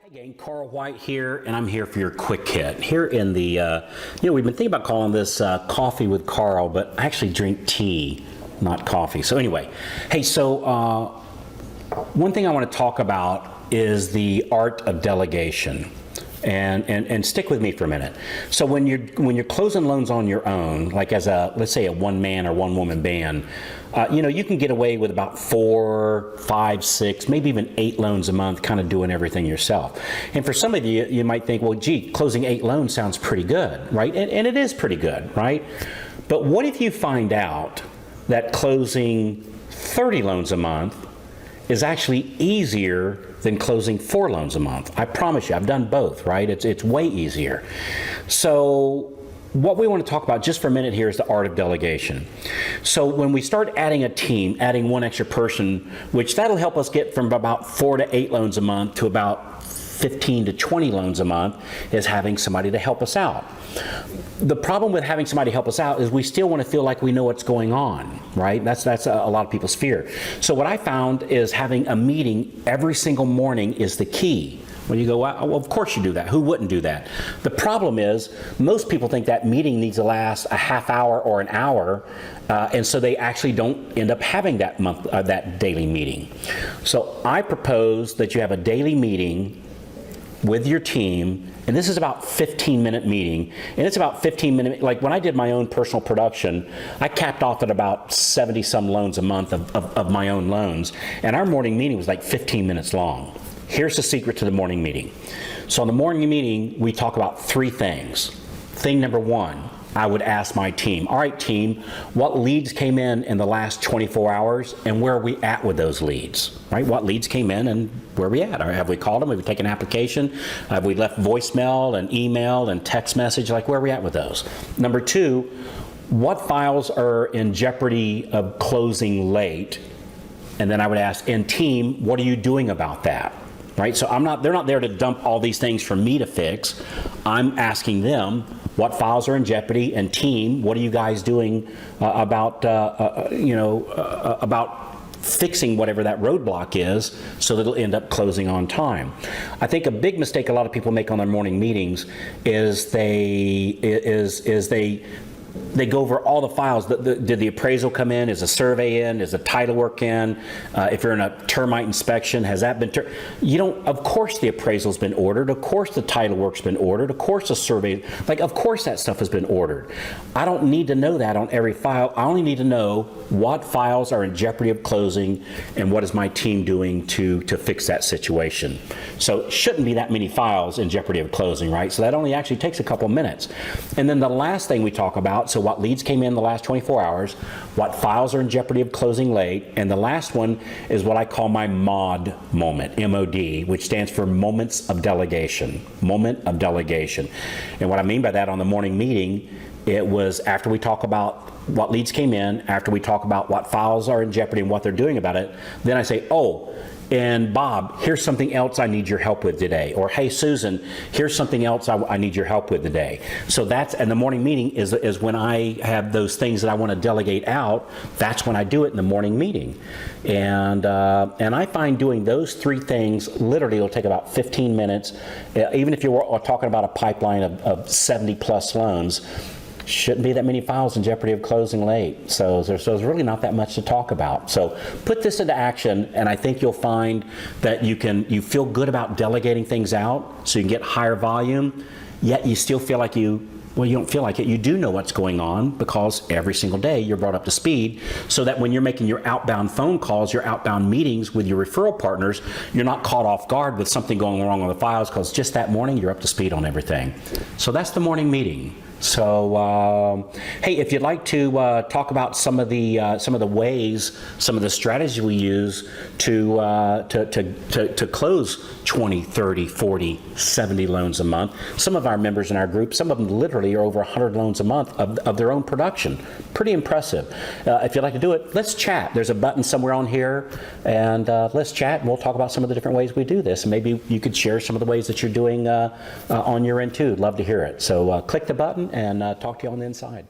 Hi gang, Carl White here, and I'm here for your quick hit. Here in the, we've been thinking about calling this Coffee with Carl, but I actually drink tea, not coffee. So anyway, hey, so one thing I want to talk about is the art of delegation. And stick with me for a minute. So when you're closing loans on your own, like as let's say a one-man or one-woman band, you can get away with about 4, 5, 6, maybe even 8 loans a month, kind of doing everything yourself. And for some of you, you might think, well, gee, closing 8 loans sounds pretty good, right? And it is pretty good, right? But what if you find out that closing 30 loans a month is actually easier than closing 4 loans a month? I promise you, I've done both, right? It's way easier. So what we want to talk about just for a minute here is the art of delegation. So when we start adding a team, adding one extra person, which that'll help us get from about 4 to 8 loans a month to about 15 to 20 loans a month, is having somebody to help us out. The problem with having somebody help us out is we still want to feel like we know what's going on, right? That's a lot of people's fear. So what I found is having a meeting every single morning is the key. When you go, well, of course you do that. Who wouldn't do that? The problem is most people think that meeting needs to last a half hour or an hour, and so they actually don't end up having that daily meeting. So I propose that you have a daily meeting with your team, and this is about 15-minute meeting, and it's about 15-minute, like when I did my own personal production, I capped off at about 70 some loans a month of my own loans, and our morning meeting was like 15 minutes long. Here's the secret to the morning meeting. So in the morning meeting, we talk about 3 things. Thing number 1, I would ask my team, all right team, what leads came in the last 24 hours and where are we at with those leads, right? What leads came in and where are we at? Or have we called them? Have we taken an application? Have we left voicemail and email and text message? Like where are we at with those? Number 2, what files are in jeopardy of closing late? And then I would ask, and team, what are you doing about that? Right? So they're not there to dump all these things for me to fix. I'm asking them, what files are in jeopardy, and team, what are you guys doing about fixing whatever that roadblock is so that it'll end up closing on time. I think a big mistake a lot of people make on their morning meetings is they go over all the files. Did the appraisal come in? Is the survey in? Is the title work in? If you're in a termite inspection, has that been of course the appraisal's been ordered. Of course the title work's been ordered. Of course the survey, of course that stuff has been ordered. I don't need to know that on every file. I only need to know what files are in jeopardy of closing and what is my team doing to fix that situation. So it shouldn't be that many files in jeopardy of closing, right? So that only actually takes a couple minutes. And then the last thing we talk about, so what leads came in the last 24 hours, what files are in jeopardy of closing late, and the last one is what I call my MOD moment, M-O-D, which stands for Moments of Delegation, Moment of Delegation. And what I mean by that on the morning meeting, it was after we talk about what leads came in, after we talk about what files are in jeopardy and what they're doing about it, then I say, oh, and Bob, here's something else I need your help with today. Or, hey, Susan, here's something else I need your help with today. So and the morning meeting is when I have those things that I want to delegate out. That's when I do it in the morning meeting. And I find doing those 3 things, literally it'll take about 15 minutes. Even if you're talking about a pipeline of 70 plus loans, shouldn't be that many files in jeopardy of closing late. So there's really not that much to talk about. So put this into action, and I think you'll find that you feel good about delegating things out so you can get higher volume, yet you still feel like you don't feel like it. You do know what's going on because every single day you're brought up to speed, so that when you're making your outbound phone calls, your outbound meetings with your referral partners, you're not caught off guard with something going wrong on the files because just that morning you're up to speed on everything. So that's the morning meeting. So, hey, if you'd like to talk about some of the ways, some of the strategies we use to close 20, 30, 40, 70 loans a month. Some of our members in our group, some of them literally are over 100 loans a month of their own production. Pretty impressive. If you'd like to do it, let's chat. There's a button somewhere on here, and let's chat, and we'll talk about some of the different ways we do this. And maybe you could share some of the ways that you're doing on your end too. Love to hear it. So click the button and talk to you on the inside.